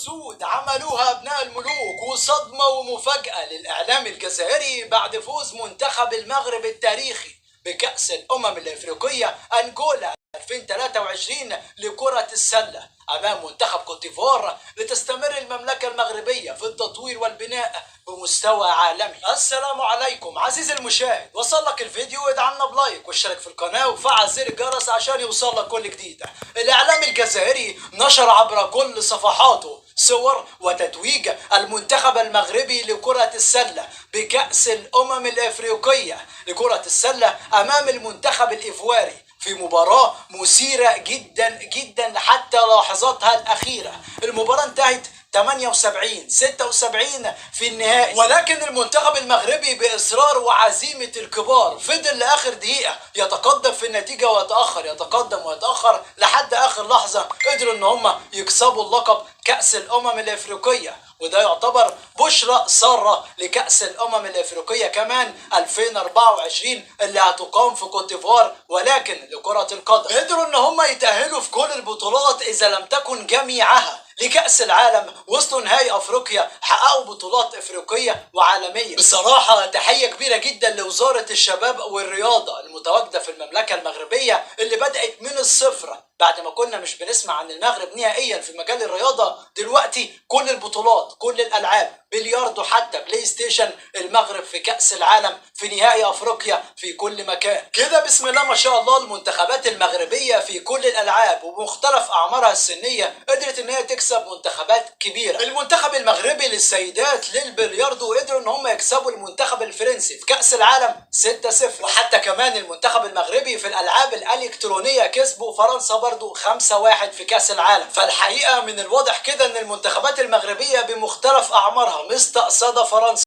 الأسود عملوها أبناء الملوك، وصدمة ومفاجأة للإعلام الجزائري بعد فوز منتخب المغرب التاريخي بكأس الأمم الإفريقية أنجولا 2023 لكرة السلة أمام منتخب كوتيفوار، لتستمر المملكة المغربية في التطوير والبناء بمستوى عالمي. السلام عليكم عزيزي المشاهد، وصلك الفيديو ادعمنا بلايك واشترك في القناة وفعل زر الجرس عشان يوصلك كل جديد. الإعلام الجزائري نشر عبر كل صفحاته صور وتتويج المنتخب المغربي لكرة السلة بكأس الأمم الإفريقية لكرة السلة أمام المنتخب الإيفواري في مباراة مثيرة جدا جدا حتى لحظاتها الأخيرة. المباراة انتهت 78-76 في النهائي، ولكن المنتخب المغربي بإصرار وعزيمة الكبار فضل لآخر دقيقة يتقدم في النتيجة ويتأخر، يتقدم ويتأخر لحد آخر لحظة قدروا إن هم يكسبوا اللقب كأس الأمم الإفريقية، وده يعتبر بشرى سارة لكأس الأمم الإفريقية كمان 2024 اللي هتقام في كوتيفوار، ولكن لكرة القدم قدروا إن هم يتأهلوا في كل البطولات إذا لم تكن جميعها لكأس العالم. وصلوا نهائي أفريقيا، حققوا بطولات إفريقية وعالمية. بصراحة تحية كبيرة جدا لوزارة الشباب والرياضة المتواجدة في المملكة المغربية اللي بدأت من الصفر بعد ما كنا مش بنسمع عن المغرب نهائيا في مجال الرياضة. دلوقتي كل البطولات، كل الألعاب، بلياردو حتى بلاي ستيشن، المغرب في كأس العالم، في نهائي أفريقيا، في كل مكان كده. بسم الله ما شاء الله المنتخبات المغربية في كل الألعاب وبمختلف أعمارها السنية قدرت إن هي تكسب منتخبات كبيرة. المنتخب المغربي للسيدات للبلياردو قدروا إن هم يكسبوا المنتخب الفرنسي في كأس العالم 6-0، وحتى كمان المنتخب المغربي في الألعاب الإلكترونية كسبوا فرنسا برضو 5-1 في كأس العالم. فالحقيقة من الواضح كده إن المنتخبات المغربية بمختلف أعمارها مستقصدة فرنسا.